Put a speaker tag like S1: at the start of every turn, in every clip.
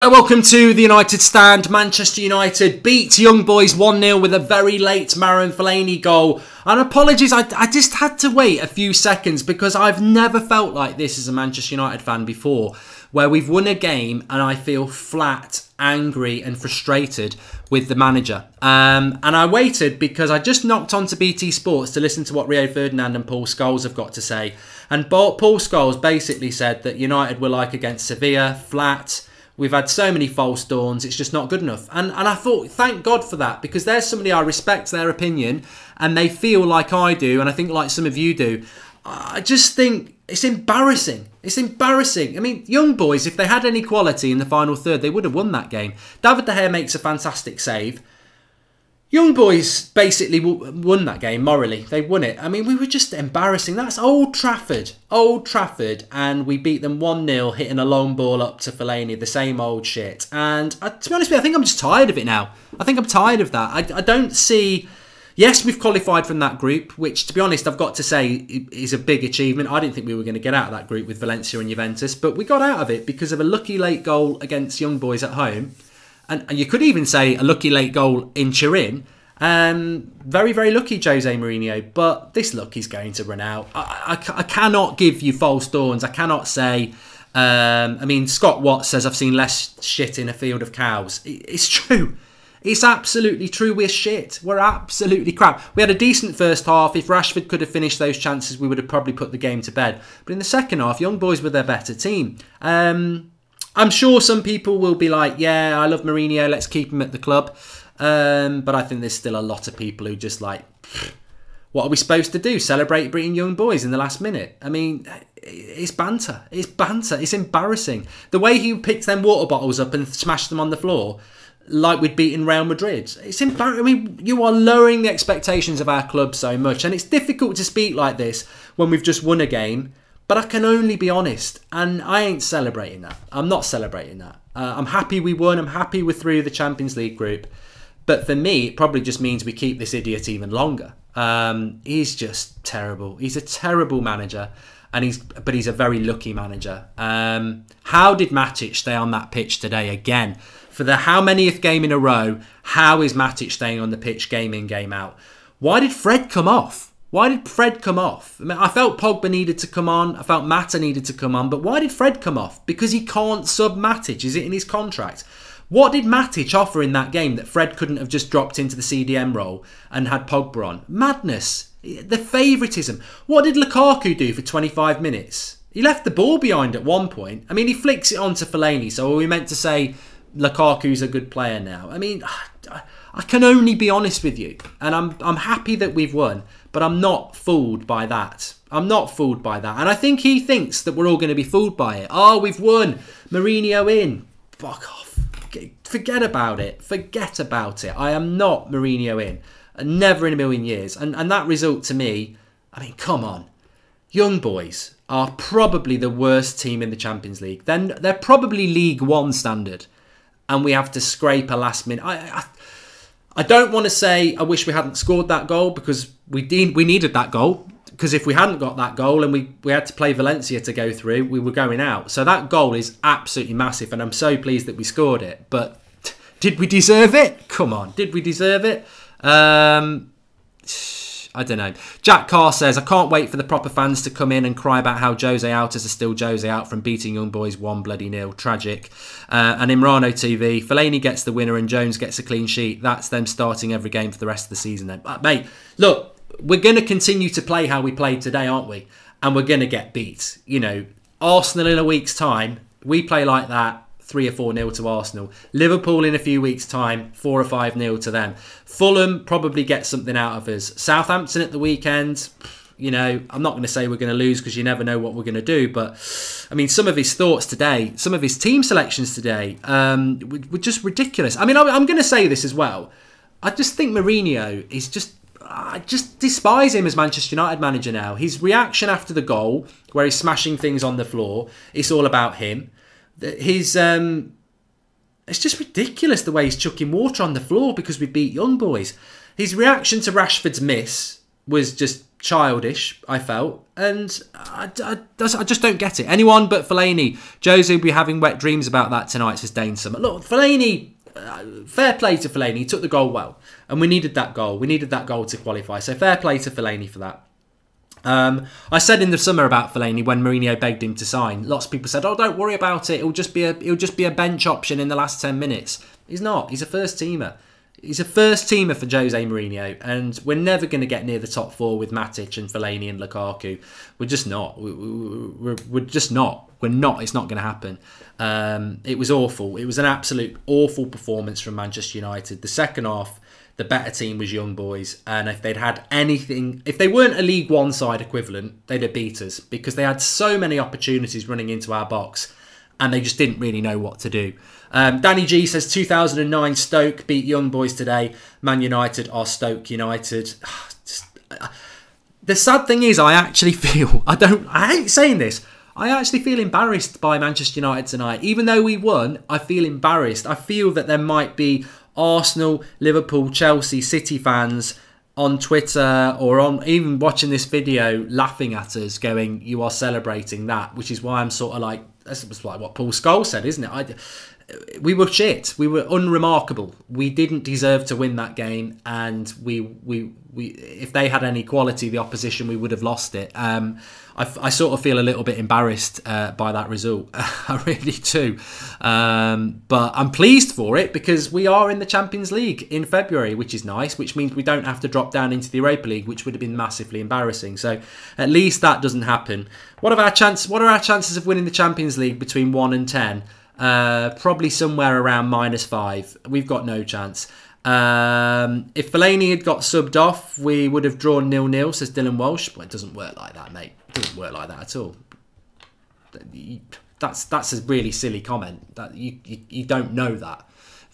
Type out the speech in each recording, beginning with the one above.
S1: Hello, welcome to the United Stand. Manchester United beat Young Boys 1-0 with a very late Marouane Fellaini goal. And apologies, I just had to wait a few seconds because I've never felt like this as a Manchester United fan before, where we've won a game and I feel flat, angry and frustrated with the manager. And I waited because I just knocked onto BT Sports to listen to what Rio Ferdinand and Paul Scholes have got to say. And Paul Scholes basically said that United were like against Sevilla, flat. We've had so many false dawns, it's just not good enough. And I thought, thank God for that, because there's somebody I respect their opinion and they feel like I do, and I think like some of you do. I just think it's embarrassing. It's embarrassing. I mean, Young Boys, if they had any quality in the final third, they would have won that game. David De Gea makes a fantastic save. Young Boys basically won that game morally. They won it. I mean, we were just embarrassing. That's Old Trafford. Old Trafford. And we beat them 1-0, hitting a long ball up to Fellaini, the same old shit. And to be honest with you, I think I'm just tired of it now. I think I'm tired of that. I don't see... Yes, we've qualified from that group, which, to be honest, I've got to say is a big achievement. I didn't think we were going to get out of that group with Valencia and Juventus, but we got out of it because of a lucky late goal against Young Boys at home. And you could even say a lucky late goal in Turin. Very, very lucky, Jose Mourinho. But this luck is going to run out. I cannot give you false dawns. I cannot say... I mean, Scott Watts says, I've seen less shit in a field of cows. It's true. It's absolutely true. We're shit. We're absolutely crap. We had a decent first half. If Rashford could have finished those chances, we would have probably put the game to bed. But in the second half, Young Boys were their better team. I'm sure some people will be like, yeah, I love Mourinho, let's keep him at the club. But I think there's still a lot of people who just like, what are we supposed to do? Celebrate beating Young Boys in the last minute? I mean, it's banter. It's banter. It's embarrassing. The way he picked them water bottles up and smashed them on the floor, like we'd beaten Real Madrid. It's embarrassing. I mean, you are lowering the expectations of our club so much. And it's difficult to speak like this when we've just won a game. But I can only be honest, and I ain't celebrating that. I'm not celebrating that. I'm happy we won. I'm happy we're through the Champions League group. But for me, it probably just means we keep this idiot even longer. He's just terrible. He's a terrible manager, but he's a very lucky manager. How did Matic stay on that pitch today again? For the how manyth game in a row, how is Matic staying on the pitch game in, game out? Why did Fred come off? Why did Fred come off? I mean, I felt Pogba needed to come on. I felt Mata needed to come on. But why did Fred come off? Because he can't sub Matic. Is it in his contract? What did Matic offer in that game that Fred couldn't have just dropped into the CDM role and had Pogba on? Madness. The favouritism. What did Lukaku do for 25 minutes? He left the ball behind at one point. I mean, he flicks it onto Fellaini. So are we meant to say Lukaku's a good player now? I mean, I can only be honest with you. And I'm happy that we've won. But I'm not fooled by that. I'm not fooled by that. And I think he thinks that we're all going to be fooled by it. Oh, we've won. Mourinho in. Fuck off. Forget about it. Forget about it. I am not Mourinho in. Never in a million years. And that result to me, I mean, come on. Young Boys are probably the worst team in the Champions League. Then they're probably League One standard. And we have to scrape a last minute. I don't want to say I wish we hadn't scored that goal because we needed that goal. Because if we hadn't got that goal and we had to play Valencia to go through, we were going out. So that goal is absolutely massive and I'm so pleased that we scored it. But did we deserve it? Come on, did we deserve it? I don't know. Jack Carr says, I can't wait for the proper fans to come in and cry about how Jose Outers are still Jose out from beating Young Boys 1-0. Tragic. And Imrano TV, Fellaini gets the winner and Jones gets a clean sheet. That's them starting every game for the rest of the season then. But, mate, look, we're going to continue to play how we played today, aren't we? And we're going to get beat. You know, Arsenal in a week's time, we play like that. 3 or 4-0 to Arsenal. Liverpool in a few weeks' time, 4 or 5-0 to them. Fulham probably get something out of us. Southampton at the weekend, you know, I'm not going to say we're going to lose because you never know what we're going to do. But, I mean, some of his thoughts today, some of his team selections today were just ridiculous. I mean, I'm going to say this as well. I just think Mourinho is just... I just despise him as Manchester United manager now. His reaction after the goal, where he's smashing things on the floor, it's all about him. It's just ridiculous the way he's chucking water on the floor because we beat Young Boys. His reaction to Rashford's miss was just childish, I felt, and I just don't get it. Anyone but Fellaini. Jose will be having wet dreams about that tonight, says Dane Summer. Look, Fellaini, fair play to Fellaini. He took the goal well, and we needed that goal. We needed that goal to qualify, so fair play to Fellaini for that. I said in the summer about Fellaini when Mourinho begged him to sign. Lots of people said, "Oh, don't worry about it. He'll just be a bench option in the last 10 minutes." He's not. He's a first teamer. He's a first teamer for Jose Mourinho, and we're never going to get near the top four with Matic and Fellaini and Lukaku. We're just not. We're just not. We're not. It's not going to happen. It was awful. It was an absolute awful performance from Manchester United. The second half, the better team was Young Boys, and if they'd had anything, if they weren't a League One side equivalent, they'd have beat us because they had so many opportunities running into our box, and they just didn't really know what to do. Danny G says 2009 Stoke beat Young Boys today. Man United are Stoke United. The sad thing is, I actually feel, I hate saying this, I actually feel embarrassed by Manchester United tonight. Even though we won, I feel embarrassed. I feel that there might be Arsenal, Liverpool, Chelsea, City fans on Twitter or on even watching this video laughing at us going, "You are celebrating that," which is why I'm sort of like, that's like what Paul Scholes said, isn't it? We were shit. We were unremarkable. We didn't deserve to win that game, and we if they had any quality, the opposition, we would have lost it. I sort of feel a little bit embarrassed by that result. I really do. But I'm pleased for it because we are in the Champions League in February, which is nice, which means we don't have to drop down into the Europa League, which would have been massively embarrassing. So at least that doesn't happen. What are our chances of winning the Champions League between 1 and 10? Probably somewhere around -5. We've got no chance. If Fellaini had got subbed off, we would have drawn 0-0, says Dylan Walsh. Well, it doesn't work like that, mate. It doesn't work like that at all. That's a really silly comment. That you don't know that.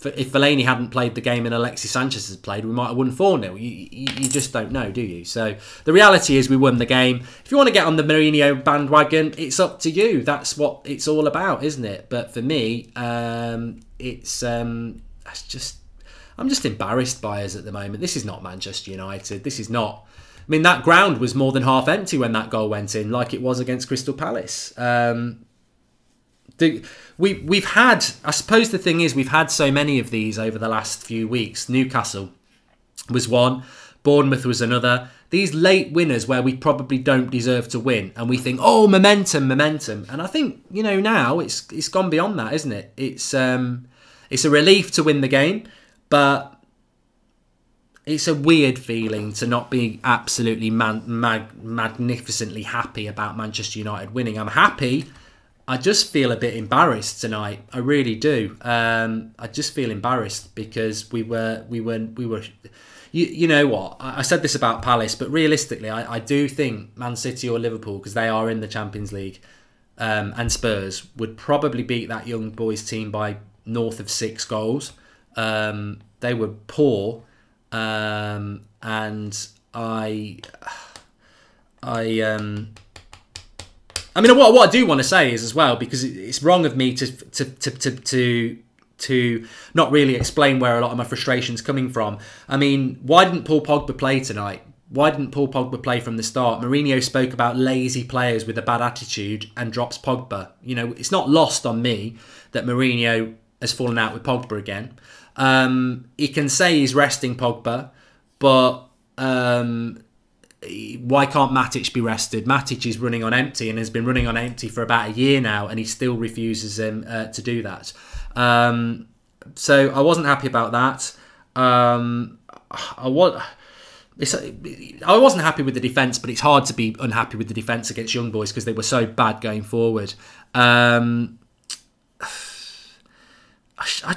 S1: If Fellaini hadn't played the game and Alexis Sanchez had played, we might have won 4-0. You just don't know, do you? So the reality is we won the game. If you want to get on the Mourinho bandwagon, it's up to you. That's what it's all about, isn't it? But for me, it's just, I'm just embarrassed by us at the moment. This is not Manchester United. This is not. I mean, that ground was more than half empty when that goal went in, like it was against Crystal Palace. We've had, I suppose the thing is, we've had so many of these over the last few weeks. Newcastle was one, Bournemouth was another. These late winners where we probably don't deserve to win, and we think, oh, momentum. And I think, you know, now it's gone beyond that, isn't it? It's a relief to win the game, but it's a weird feeling to not be absolutely magnificently happy about Manchester United winning. I'm happy. I just feel a bit embarrassed tonight. I really do. I just feel embarrassed because we were. You know what? I said this about Palace, but realistically, I do think Man City or Liverpool, because they are in the Champions League, and Spurs would probably beat that Young Boys team by north of 6 goals. They were poor, and I mean, what I do want to say is as well, because it's wrong of me to not really explain where a lot of my frustration's coming from. I mean, why didn't Paul Pogba play tonight? Why didn't Paul Pogba play from the start? Mourinho spoke about lazy players with a bad attitude and drops Pogba. You know, it's not lost on me that Mourinho has fallen out with Pogba again. He can say he's resting Pogba, but why can't Matic be rested? Matic is running on empty and has been running on empty for about a year now, and he still refuses to do that. So I wasn't happy about that. I wasn't happy with the defence, but it's hard to be unhappy with the defence against Young Boys because they were so bad going forward. I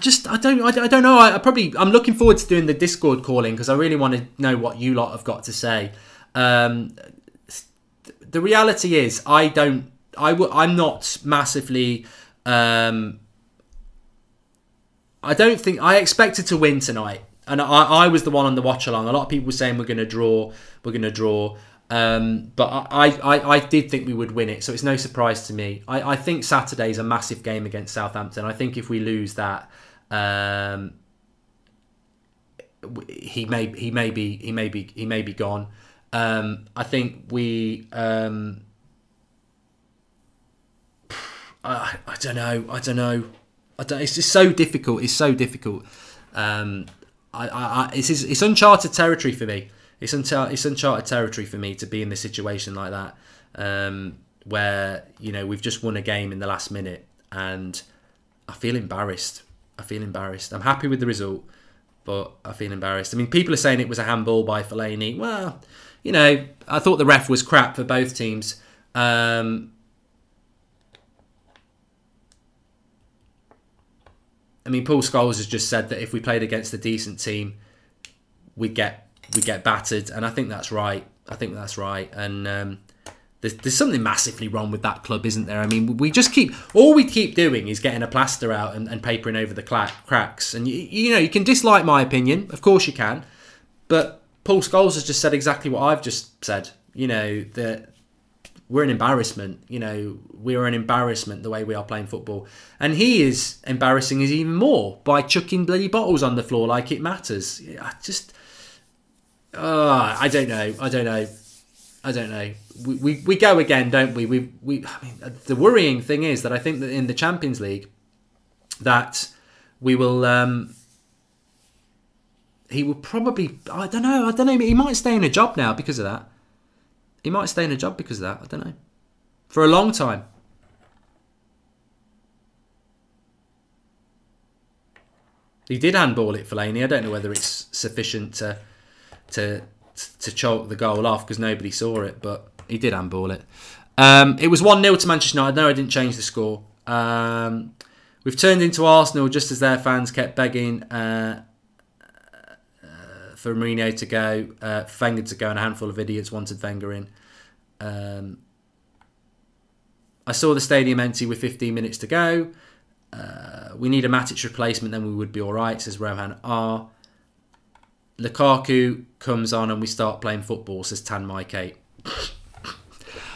S1: don't know. I'm looking forward to doing the Discord calling because I really want to know what you lot have got to say. The reality is, I'm not massively. I don't think I expected to win tonight, and I was the one on the watch along. A lot of people were saying we're going to draw, but I did think we would win it, so it's no surprise to me. I think Saturday's a massive game against Southampton. I think if we lose that, he may be gone. I think we... I don't know. It's just so difficult. It's so difficult. It's uncharted territory for me. It's uncharted territory for me to be in this situation like that, where we've just won a game in the last minute, and I feel embarrassed. I'm happy with the result, but I feel embarrassed. I mean, people are saying it was a handball by Fellaini. Well, I thought the ref was crap for both teams. I mean, Paul Scholes has just said that if we played against a decent team, we'd get battered, and I think that's right. And there's something massively wrong with that club, isn't there? I mean, we keep doing is getting a plaster out and papering over the cracks. And you can dislike my opinion, of course you can, but Paul Scholes has just said exactly what I've just said. That we're an embarrassment. We're an embarrassment the way we are playing football. And he is embarrassing us even more by chucking bloody bottles on the floor like it matters. I don't know. We go again, don't we? I mean, the worrying thing is that I think that in the Champions League, that we will... he will probably... I don't know. He might stay in a job now because of that. I don't know. For a long time. He did handball it, Fellaini. I don't know whether it's sufficient to choke the goal off because nobody saw it, but he did handball it. It was 1-0 to Manchester United. No, I didn't change the score. We've turned into Arsenal just as their fans kept begging for Mourinho to go, Wenger to go, and a handful of idiots wanted Wenger in. I saw the stadium empty with 15 minutes to go. We need a Matic replacement, then we would be all right, says Rohan R. Lukaku comes on and we start playing football, says Tan Mike 8.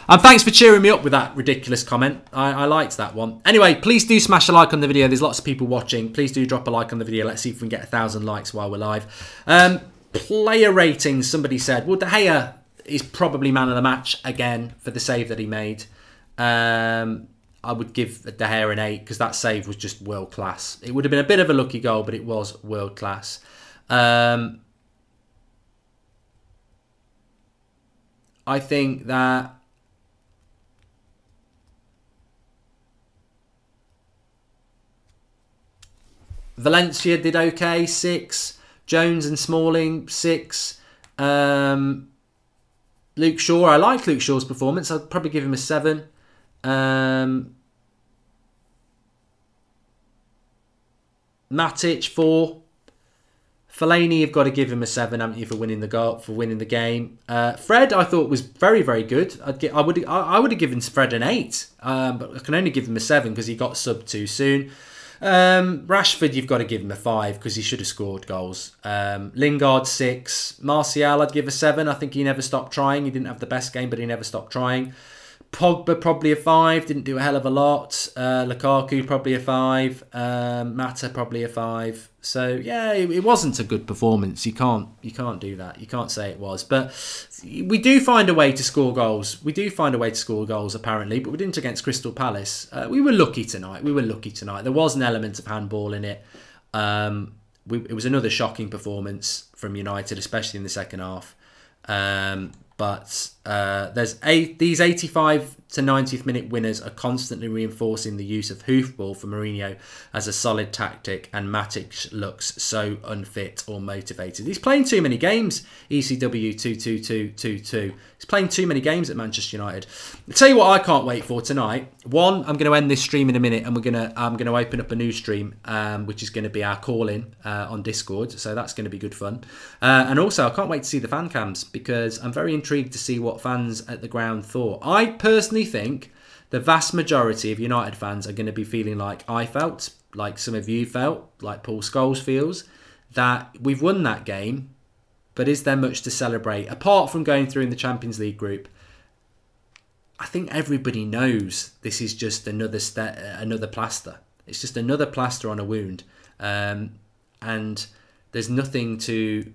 S1: And thanks for cheering me up with that ridiculous comment. I liked that one. Anyway, please do smash a like on the video. There's lots of people watching. Please do drop a like on the video. Let's see if we can get 1,000 likes while we're live. Player ratings, somebody said. Well, De Gea is probably man of the match again for the save that he made. I would give De Gea an 8 because that save was just world class. It would have been a bit of a lucky goal, but it was world class. I think that Valencia did okay, 6. Jones and Smalling, 6. Luke Shaw, I liked Luke Shaw's performance. I'd probably give him a 7. Matic, 4. Fellaini, you've got to give him a 7, haven't you, for winning the goal, for winning the game. Fred, I thought was very, very good. I would have given Fred an 8, but I can only give him a 7 because he got subbed too soon. Rashford, you've got to give him a 5 because he should have scored goals. Lingard, 6. Martial, I'd give a 7. I think he never stopped trying. He didn't have the best game, but he never stopped trying. Pogba, probably a 5. Didn't do a hell of a lot. Lukaku, probably a 5. Mata, probably a 5. So, yeah, it wasn't a good performance. You can't do that. You can't say it was. But we do find a way to score goals. Apparently. But we didn't against Crystal Palace. We were lucky tonight. There was an element of handball in it. It was another shocking performance from United, especially in the second half. But these 85 to 90th minute winners are constantly reinforcing the use of hoofball for Mourinho as a solid tactic, and Matic looks so unfit or motivated. He's playing too many games, ECW 22222. He's playing too many games at Manchester United. I'll tell you what I can't wait for tonight. One, I'm going to end this stream in a minute and I'm going to open up a new stream, which is going to be our call-in on Discord. So that's going to be good fun. And also, I can't wait to see the fan cams because I'm very intrigued to see what fans at the ground thought. I personally think the vast majority of United fans are going to be feeling like I felt, like some of you felt, like Paul Scholes feels, that we've won that game, but is there much to celebrate? Apart from going through in the Champions League group, I think everybody knows this is just another plaster. It's just another plaster on a wound. And there's nothing to...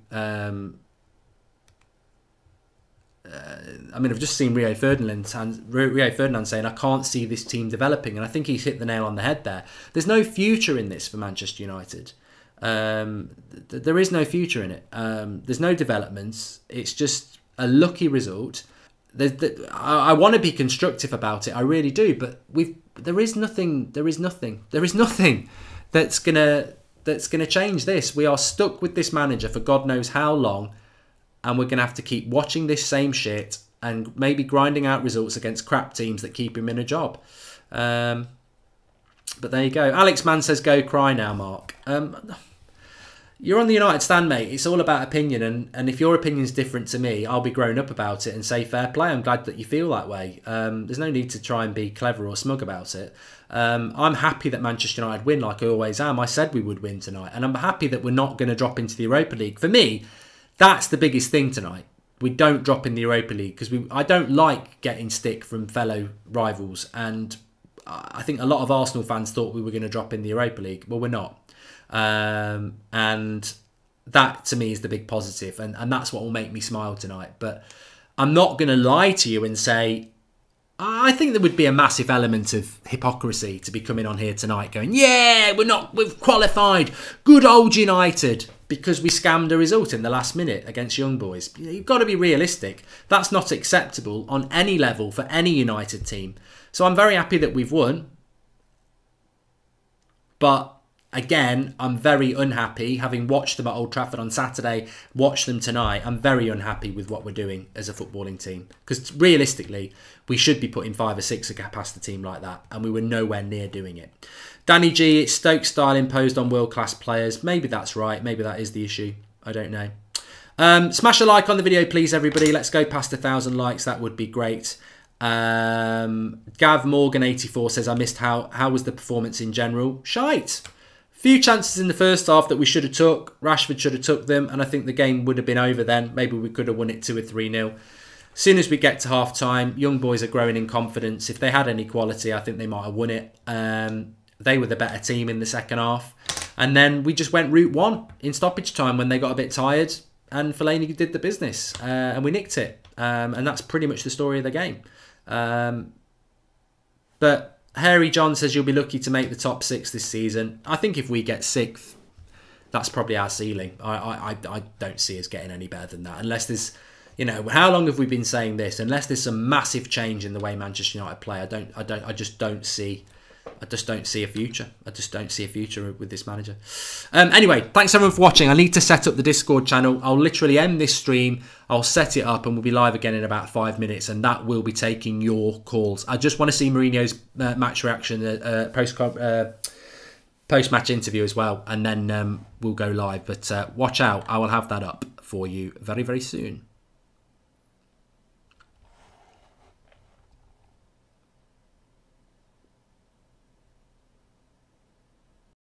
S1: I mean, I've just seen Rio Ferdinand saying, I can't see this team developing. And I think he's hit the nail on the head there. There's no future in this for Manchester United. There is no future in it. There's no developments. It's just a lucky result. I want to be constructive about it. I really do. But there is nothing that's gonna change this. We are stuck with this manager for God knows how long. And we're going to have to keep watching this same shit and maybe grinding out results against crap teams that keep him in a job. But there you go. Alex Mann says, go cry now, Mark. You're on the United stand, mate. It's all about opinion. And if your opinion's different to me, I'll be grown up about it and say fair play. I'm glad that you feel that way. There's no need to try and be clever or smug about it. I'm happy that Manchester United win like I always am. I said we would win tonight. And I'm happy that we're not going to drop into the Europa League. For me, that's the biggest thing tonight. We don't drop in the Europa League because I don't like getting stick from fellow rivals. And I think a lot of Arsenal fans thought we were going to drop in the Europa League. Well, we're not. And that, to me, is the big positive. And that's what will make me smile tonight. But I'm not going to lie to you and say, I think there would be a massive element of hypocrisy to be coming on here tonight going, yeah, we've qualified. Good old United. Because we scammed a result in the last minute against Young Boys. You've got to be realistic. That's not acceptable on any level for any United team. So I'm very happy that we've won. But again, I'm very unhappy. Having watched them at Old Trafford on Saturday, watched them tonight, I'm very unhappy with what we're doing as a footballing team. Because realistically, we should be putting 5 or 6 past the team like that. And we were nowhere near doing it. Danny G, it's Stoke style imposed on world-class players. Maybe that's right. Maybe that is the issue. I don't know. Smash a like on the video, please, everybody. Let's go past 1,000 likes. That would be great. Gav Morgan 84 says, I missed how was the performance in general? Shite. Few chances in the first half that we should have took. Rashford should have took them. And I think the game would have been over then. Maybe we could have won it 2 or 3-0. As soon as we get to half-time, young boys are growing in confidence. If they had any quality, I think they might have won it. They were the better team in the second half. And then we just went route 1 in stoppage time when they got a bit tired. And Fellaini did the business. And we nicked it. And that's pretty much the story of the game. But Harry John says you'll be lucky to make the top 6 this season. I think if we get 6th, that's probably our ceiling. I don't see us getting any better than that. Unless there's, you know, how long have we been saying this? Unless there's some massive change in the way Manchester United play, I just don't see a future. I just don't see a future with this manager. Anyway, thanks everyone for watching. I need to set up the Discord channel. I'll literally end this stream. I'll set it up and we'll be live again in about 5 minutes. And that will be taking your calls. I just want to see Mourinho's match reaction, post-match interview as well. And then we'll go live. But watch out. I will have that up for you very, very soon.